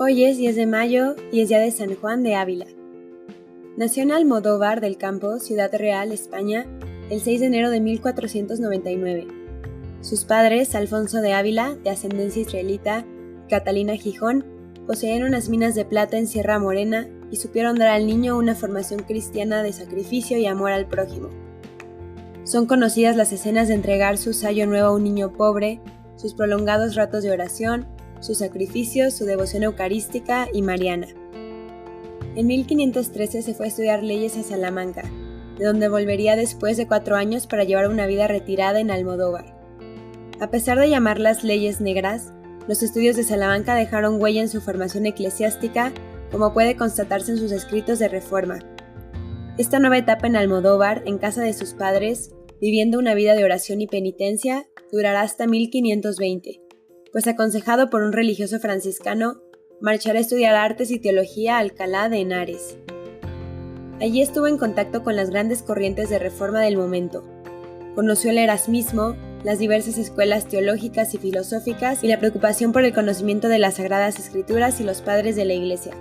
Hoy es 10 de mayo y es día de San Juan de Ávila. Nació en Almodóvar del Campo, Ciudad Real, España, el 6 de enero de 1499. Sus padres, Alfonso de Ávila, de ascendencia israelita, y Catalina Gijón, poseían unas minas de plata en Sierra Morena y supieron dar al niño una formación cristiana de sacrificio y amor al prójimo. Son conocidas las escenas de entregar su sayo nuevo a un niño pobre, sus prolongados ratos de oración, sus sacrificios, su devoción eucarística y mariana. En 1513 se fue a estudiar leyes a Salamanca, de donde volvería después de 4 años para llevar una vida retirada en Almodóvar. A pesar de llamarlas leyes negras, los estudios de Salamanca dejaron huella en su formación eclesiástica, como puede constatarse en sus escritos de reforma. Esta nueva etapa en Almodóvar, en casa de sus padres, viviendo una vida de oración y penitencia, durará hasta 1520, pues aconsejado por un religioso franciscano, marchará a estudiar artes y teología a Alcalá de Henares. Allí estuvo en contacto con las grandes corrientes de reforma del momento. Conoció el erasmismo, las diversas escuelas teológicas y filosóficas y la preocupación por el conocimiento de las Sagradas Escrituras y los padres de la Iglesia.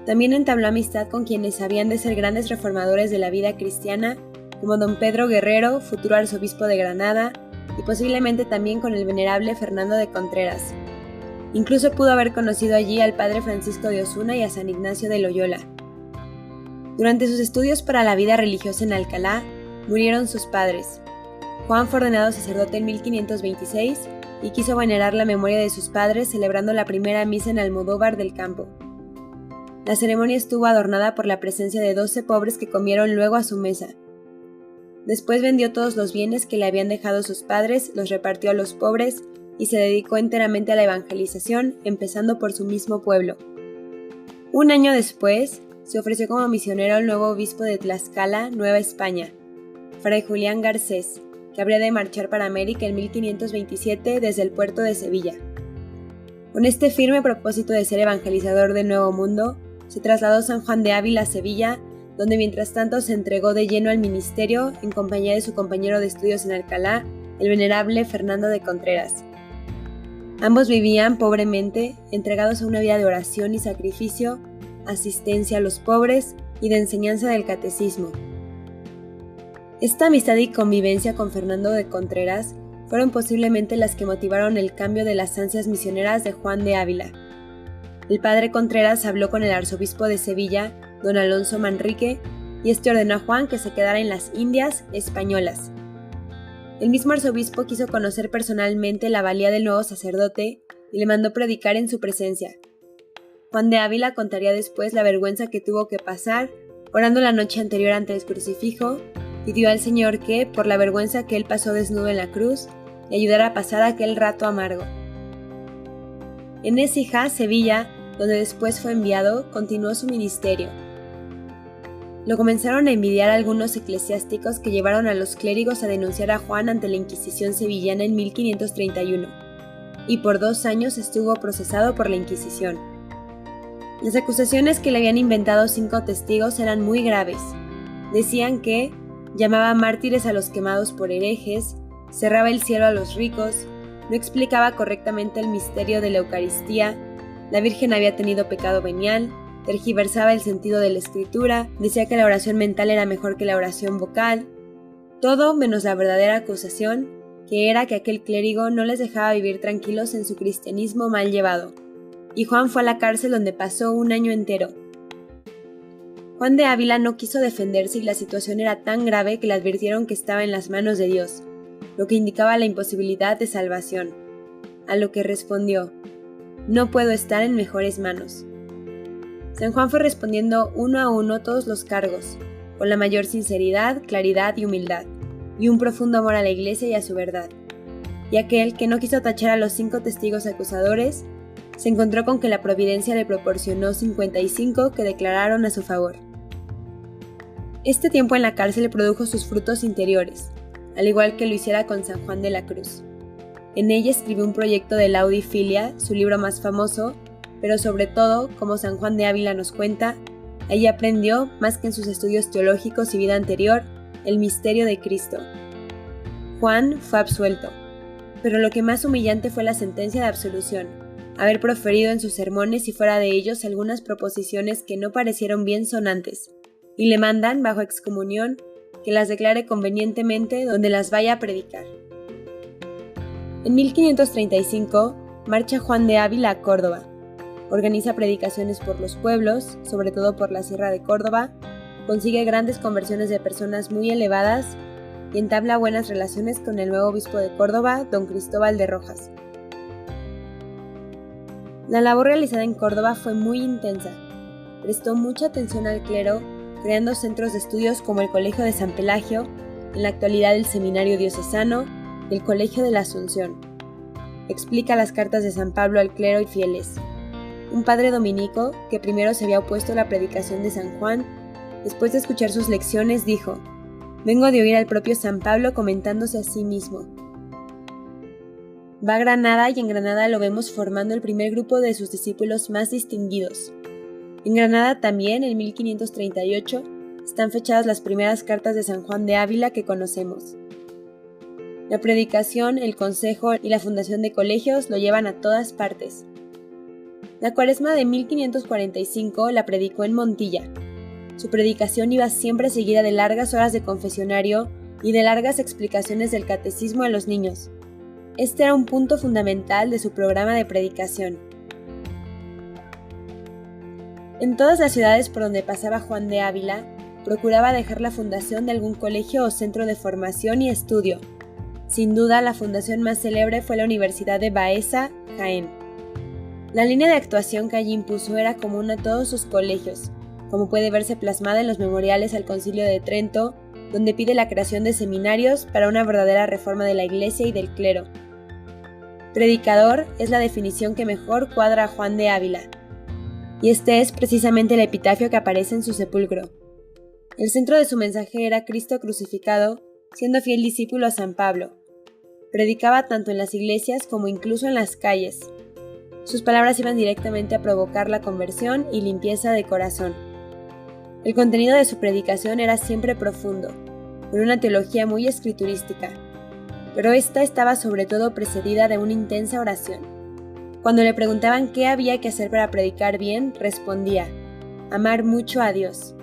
También entabló amistad con quienes habían de ser grandes reformadores de la vida cristiana, como don Pedro Guerrero, futuro arzobispo de Granada, y posiblemente también con el venerable Fernando de Contreras. Incluso pudo haber conocido allí al padre Francisco de Osuna y a San Ignacio de Loyola. Durante sus estudios para la vida religiosa en Alcalá, murieron sus padres. Juan fue ordenado sacerdote en 1526 y quiso venerar la memoria de sus padres celebrando la primera misa en Almodóvar del Campo. La ceremonia estuvo adornada por la presencia de 12 pobres que comieron luego a su mesa. Después vendió todos los bienes que le habían dejado sus padres, los repartió a los pobres y se dedicó enteramente a la evangelización, empezando por su mismo pueblo. Un año después, se ofreció como misionero al nuevo obispo de Tlaxcala, Nueva España, Fray Julián Garcés, que habría de marchar para América en 1527 desde el puerto de Sevilla. Con este firme propósito de ser evangelizador del Nuevo Mundo, se trasladó San Juan de Ávila a Sevilla, donde mientras tanto se entregó de lleno al ministerio en compañía de su compañero de estudios en Alcalá, el venerable Fernando de Contreras. Ambos vivían pobremente, entregados a una vida de oración y sacrificio, asistencia a los pobres y de enseñanza del catecismo. Esta amistad y convivencia con Fernando de Contreras fueron posiblemente las que motivaron el cambio de las ansias misioneras de Juan de Ávila. El padre Contreras habló con el arzobispo de Sevilla, don Alonso Manrique, y este ordenó a Juan que se quedara en las Indias españolas. El mismo arzobispo quiso conocer personalmente la valía del nuevo sacerdote y le mandó predicar en su presencia. Juan de Ávila contaría después la vergüenza que tuvo que pasar, orando la noche anterior ante el crucifijo, pidió al Señor que, por la vergüenza que él pasó desnudo en la cruz, le ayudara a pasar aquel rato amargo. En Écija, Sevilla, donde después fue enviado, continuó su ministerio. Lo comenzaron a envidiar algunos eclesiásticos que llevaron a los clérigos a denunciar a Juan ante la Inquisición sevillana en 1531, y por 2 años estuvo procesado por la Inquisición. Las acusaciones que le habían inventado 5 testigos eran muy graves. Decían que llamaba mártires a los quemados por herejes, cerraba el cielo a los ricos, no explicaba correctamente el misterio de la Eucaristía, la Virgen había tenido pecado venial, tergiversaba el sentido de la escritura, decía que la oración mental era mejor que la oración vocal, todo menos la verdadera acusación, que era que aquel clérigo no les dejaba vivir tranquilos en su cristianismo mal llevado, y Juan fue a la cárcel donde pasó 1 año entero. Juan de Ávila no quiso defenderse y la situación era tan grave que le advirtieron que estaba en las manos de Dios, lo que indicaba la imposibilidad de salvación, a lo que respondió: «No puedo estar en mejores manos». San Juan fue respondiendo uno a uno todos los cargos, con la mayor sinceridad, claridad y humildad, y un profundo amor a la Iglesia y a su verdad. Y aquel que no quiso tachar a los 5 testigos acusadores, se encontró con que la providencia le proporcionó 55 que declararon a su favor. Este tiempo en la cárcel produjo sus frutos interiores, al igual que lo hiciera con San Juan de la Cruz. En ella escribió un proyecto de Laudae Filia, su libro más famoso, pero sobre todo, como San Juan de Ávila nos cuenta, allí aprendió, más que en sus estudios teológicos y vida anterior, el misterio de Cristo. Juan fue absuelto, pero lo que más humillante fue la sentencia de absolución, haber proferido en sus sermones y fuera de ellos algunas proposiciones que no parecieron bien sonantes, y le mandan, bajo excomunión, que las declare convenientemente donde las vaya a predicar. En 1535 marcha Juan de Ávila a Córdoba. Organiza predicaciones por los pueblos, sobre todo por la Sierra de Córdoba, consigue grandes conversiones de personas muy elevadas y entabla buenas relaciones con el nuevo obispo de Córdoba, don Cristóbal de Rojas. La labor realizada en Córdoba fue muy intensa. Prestó mucha atención al clero, creando centros de estudios como el Colegio de San Pelagio, en la actualidad el Seminario Diocesano y el Colegio de la Asunción. Explica las cartas de San Pablo al clero y fieles. Un padre dominico, que primero se había opuesto a la predicación de San Juan, después de escuchar sus lecciones dijo: «Vengo de oír al propio San Pablo comentándose a sí mismo». Va a Granada y en Granada lo vemos formando el primer grupo de sus discípulos más distinguidos. En Granada también, en 1538, están fechadas las primeras cartas de San Juan de Ávila que conocemos. La predicación, el consejo y la fundación de colegios lo llevan a todas partes. La Cuaresma de 1545 la predicó en Montilla. Su predicación iba siempre seguida de largas horas de confesionario y de largas explicaciones del catecismo a los niños. Este era un punto fundamental de su programa de predicación. En todas las ciudades por donde pasaba Juan de Ávila, procuraba dejar la fundación de algún colegio o centro de formación y estudio. Sin duda, la fundación más célebre fue la Universidad de Baeza, Jaén. La línea de actuación que allí impuso era común a todos sus colegios, como puede verse plasmada en los memoriales al Concilio de Trento, donde pide la creación de seminarios para una verdadera reforma de la Iglesia y del clero. Predicador es la definición que mejor cuadra a Juan de Ávila, y este es precisamente el epitafio que aparece en su sepulcro. El centro de su mensaje era Cristo crucificado, siendo fiel discípulo a San Pablo. Predicaba tanto en las iglesias como incluso en las calles. Sus palabras iban directamente a provocar la conversión y limpieza de corazón. El contenido de su predicación era siempre profundo, con una teología muy escriturística, pero esta estaba sobre todo precedida de una intensa oración. Cuando le preguntaban qué había que hacer para predicar bien, respondía: amar mucho a Dios.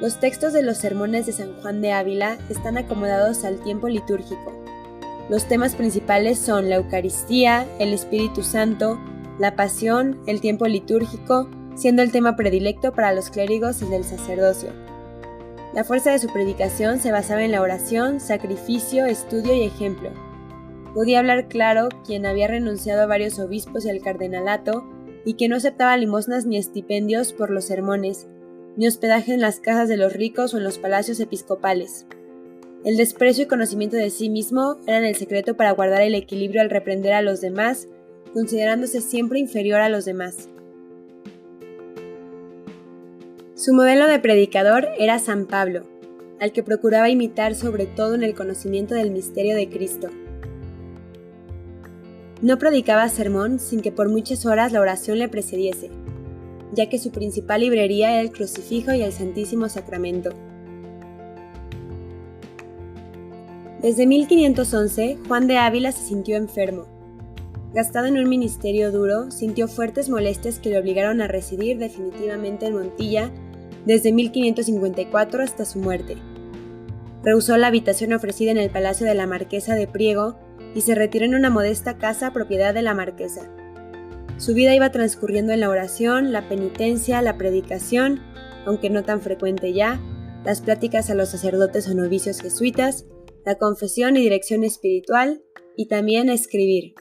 Los textos de los sermones de San Juan de Ávila están acomodados al tiempo litúrgico. Los temas principales son la Eucaristía, el Espíritu Santo, la Pasión, el tiempo litúrgico, siendo el tema predilecto para los clérigos el del sacerdocio. La fuerza de su predicación se basaba en la oración, sacrificio, estudio y ejemplo. Podía hablar claro quien había renunciado a varios obispos y al cardenalato y que no aceptaba limosnas ni estipendios por los sermones, ni hospedaje en las casas de los ricos o en los palacios episcopales. El desprecio y conocimiento de sí mismo eran el secreto para guardar el equilibrio al reprender a los demás, considerándose siempre inferior a los demás. Su modelo de predicador era San Pablo, al que procuraba imitar sobre todo en el conocimiento del misterio de Cristo. No predicaba sermón sin que por muchas horas la oración le precediese, ya que su principal librería era el crucifijo y el Santísimo Sacramento. Desde 1511, Juan de Ávila se sintió enfermo. Gastado en un ministerio duro, sintió fuertes molestias que le obligaron a residir definitivamente en Montilla desde 1554 hasta su muerte. Rehusó la habitación ofrecida en el palacio de la Marquesa de Priego y se retiró en una modesta casa propiedad de la marquesa. Su vida iba transcurriendo en la oración, la penitencia, la predicación, aunque no tan frecuente ya, las pláticas a los sacerdotes o novicios jesuitas, la confesión y dirección espiritual, y también escribir.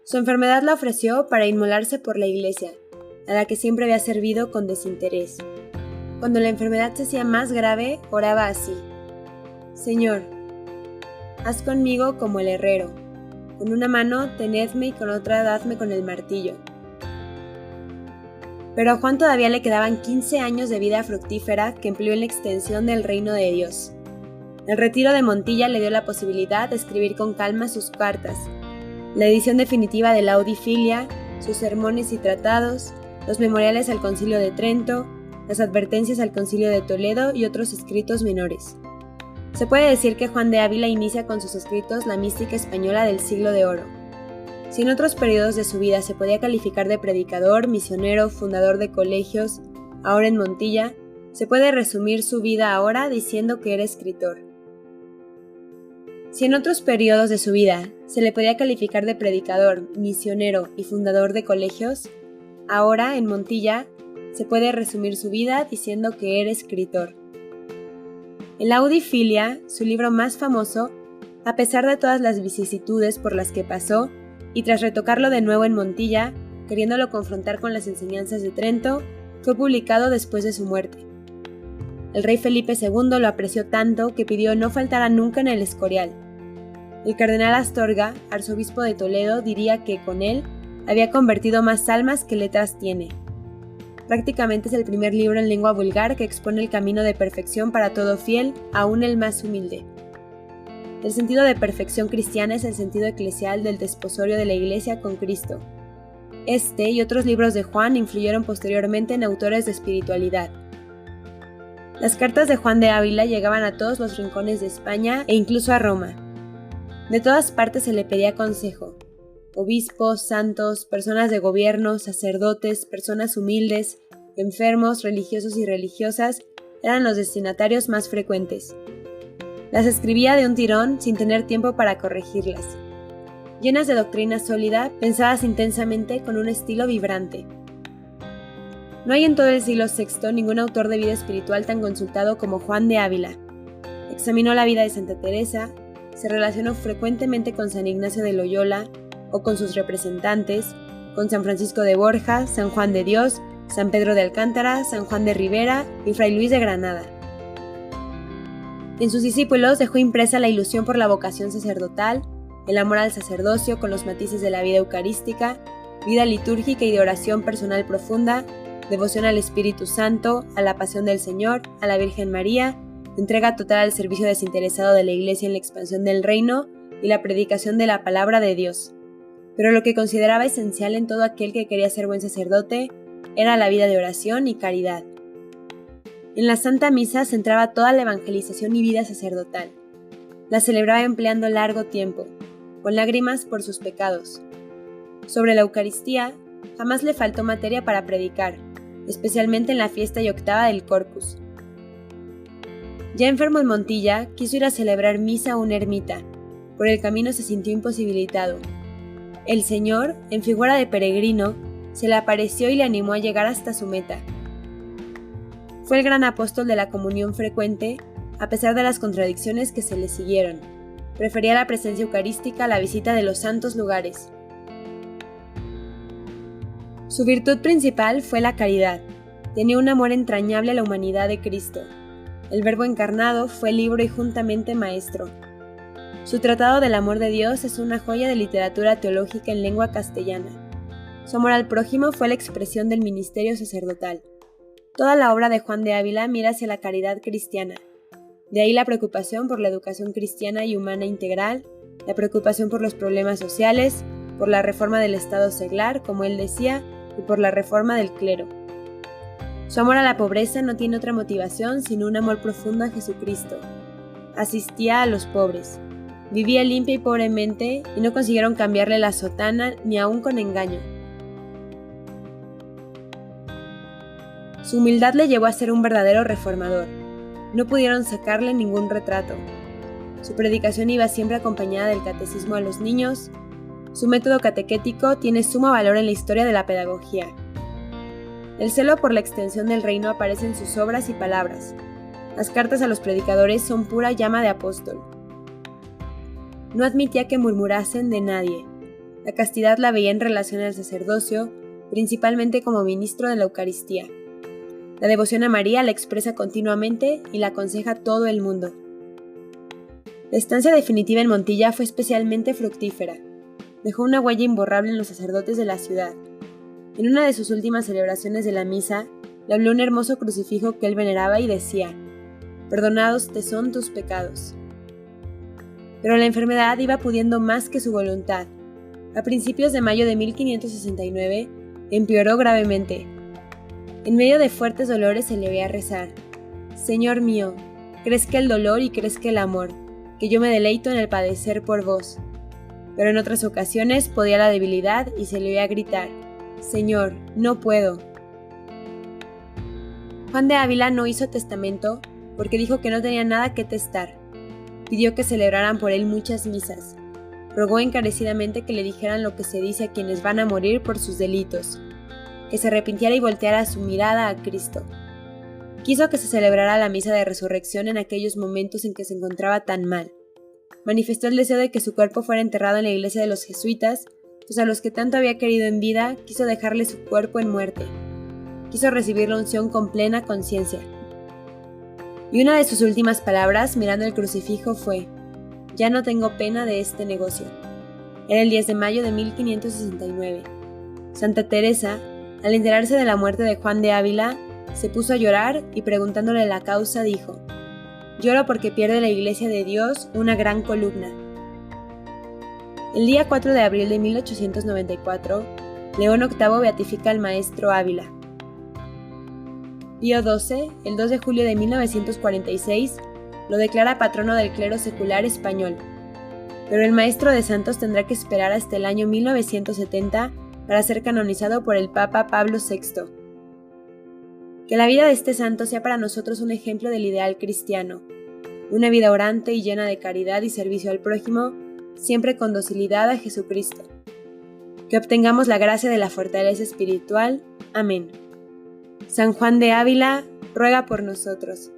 Su enfermedad la ofreció para inmolarse por la Iglesia, a la que siempre había servido con desinterés. Cuando la enfermedad se hacía más grave, oraba así: Señor, haz conmigo como el herrero. Con una mano tenedme y con otra dadme con el martillo. Pero a Juan todavía le quedaban 15 años de vida fructífera que empleó en la extensión del reino de Dios. El retiro de Montilla le dio la posibilidad de escribir con calma sus cartas, la edición definitiva de la Audifilia, sus sermones y tratados, los memoriales al Concilio de Trento, las advertencias al Concilio de Toledo y otros escritos menores. Se puede decir que Juan de Ávila inicia con sus escritos la mística española del Siglo de Oro. Si en otros periodos de su vida se podía calificar de predicador, misionero, fundador de colegios, ahora en Montilla, se puede resumir su vida ahora diciendo que era escritor. Si en otros periodos de su vida se le podía calificar de predicador, misionero y fundador de colegios, ahora en Montilla se puede resumir su vida diciendo que era escritor. En la Audifilia, su libro más famoso, a pesar de todas las vicisitudes por las que pasó, y tras retocarlo de nuevo en Montilla, queriéndolo confrontar con las enseñanzas de Trento, fue publicado después de su muerte. El rey Felipe II lo apreció tanto que pidió no faltara nunca en el Escorial. El cardenal Astorga, arzobispo de Toledo, diría que con él había convertido más almas que letras tiene. Prácticamente es el primer libro en lengua vulgar que expone el camino de perfección para todo fiel, aún el más humilde. El sentido de perfección cristiana es el sentido eclesial del desposorio de la Iglesia con Cristo. Este y otros libros de Juan influyeron posteriormente en autores de espiritualidad. Las cartas de Juan de Ávila llegaban a todos los rincones de España e incluso a Roma. De todas partes se le pedía consejo. Obispos, santos, personas de gobierno, sacerdotes, personas humildes, enfermos, religiosos y religiosas eran los destinatarios más frecuentes. Las escribía de un tirón sin tener tiempo para corregirlas. Llenas de doctrina sólida, pensadas intensamente con un estilo vibrante. No hay en todo el siglo VI ningún autor de vida espiritual tan consultado como Juan de Ávila. Examinó la vida de Santa Teresa, se relacionó frecuentemente con San Ignacio de Loyola o con sus representantes, con San Francisco de Borja, San Juan de Dios, San Pedro de Alcántara, San Juan de Ribera y Fray Luis de Granada. En sus discípulos dejó impresa la ilusión por la vocación sacerdotal, el amor al sacerdocio con los matices de la vida eucarística, vida litúrgica y de oración personal profunda, devoción al Espíritu Santo, a la pasión del Señor, a la Virgen María, entrega total al servicio desinteresado de la Iglesia en la expansión del reino y la predicación de la palabra de Dios. Pero lo que consideraba esencial en todo aquel que quería ser buen sacerdote era la vida de oración y caridad. En la Santa Misa centraba toda la evangelización y vida sacerdotal. La celebraba empleando largo tiempo, con lágrimas por sus pecados. Sobre la Eucaristía, jamás le faltó materia para predicar, especialmente en la fiesta y octava del Corpus. Ya enfermo en Montilla, quiso ir a celebrar misa a una ermita. Por el camino se sintió imposibilitado. El Señor, en figura de peregrino, se le apareció y le animó a llegar hasta su meta. Fue el gran apóstol de la comunión frecuente, a pesar de las contradicciones que se le siguieron. Prefería la presencia eucarística a la visita de los santos lugares. Su virtud principal fue la caridad. Tenía un amor entrañable a la humanidad de Cristo. El Verbo encarnado fue libro y juntamente maestro. Su Tratado del Amor de Dios es una joya de literatura teológica en lengua castellana. Su amor al prójimo fue la expresión del ministerio sacerdotal. Toda la obra de Juan de Ávila mira hacia la caridad cristiana. De ahí la preocupación por la educación cristiana y humana integral, la preocupación por los problemas sociales, por la reforma del Estado seglar, como él decía, y por la reforma del clero. Su amor a la pobreza no tiene otra motivación sino un amor profundo a Jesucristo. Asistía a los pobres. Vivía limpia y pobremente y no consiguieron cambiarle la sotana ni aun con engaño. Su humildad le llevó a ser un verdadero reformador. No pudieron sacarle ningún retrato. Su predicación iba siempre acompañada del catecismo a los niños. Su método catequético tiene sumo valor en la historia de la pedagogía. El celo por la extensión del reino aparece en sus obras y palabras. Las cartas a los predicadores son pura llama de apóstol. No admitía que murmurasen de nadie. La castidad la veía en relación al sacerdocio, principalmente como ministro de la Eucaristía. La devoción a María la expresa continuamente y la aconseja a todo el mundo. La estancia definitiva en Montilla fue especialmente fructífera. Dejó una huella imborrable en los sacerdotes de la ciudad. En una de sus últimas celebraciones de la misa, le habló un hermoso crucifijo que él veneraba y decía: «Perdonados te son tus pecados». Pero la enfermedad iba pudiendo más que su voluntad. A principios de mayo de 1569, empeoró gravemente. En medio de fuertes dolores se le veía rezar: «Señor mío, crezca el dolor y crezca el amor, que yo me deleito en el padecer por vos». pero en otras ocasiones podía la debilidad y se le oía gritar: «Señor, no puedo». Juan de Ávila no hizo testamento porque dijo que no tenía nada que testar. Pidió que celebraran por él muchas misas. Rogó encarecidamente que le dijeran lo que se dice a quienes van a morir por sus delitos, que se arrepintiera y volteara su mirada a Cristo. Quiso que se celebrara la misa de resurrección en aquellos momentos en que se encontraba tan mal. Manifestó el deseo de que su cuerpo fuera enterrado en la iglesia de los jesuitas, pues a los que tanto había querido en vida, quiso dejarle su cuerpo en muerte. Quiso recibir la unción con plena conciencia. Y una de sus últimas palabras, mirando el crucifijo, fue: «Ya no tengo pena de este negocio». Era el 10 de mayo de 1569. Santa Teresa, al enterarse de la muerte de Juan de Ávila, se puso a llorar y, preguntándole la causa, dijo: «Lloro porque pierde la Iglesia de Dios una gran columna». El día 4 de abril de 1894, León VIII beatifica al maestro Ávila. Pío XII, el 2 de julio de 1946, lo declara patrono del clero secular español, pero el maestro de santos tendrá que esperar hasta el año 1970 para ser canonizado por el Papa Pablo VI. Que la vida de este santo sea para nosotros un ejemplo del ideal cristiano, una vida orante y llena de caridad y servicio al prójimo, siempre con docilidad a Jesucristo. Que obtengamos la gracia de la fortaleza espiritual. Amén. San Juan de Ávila, ruega por nosotros.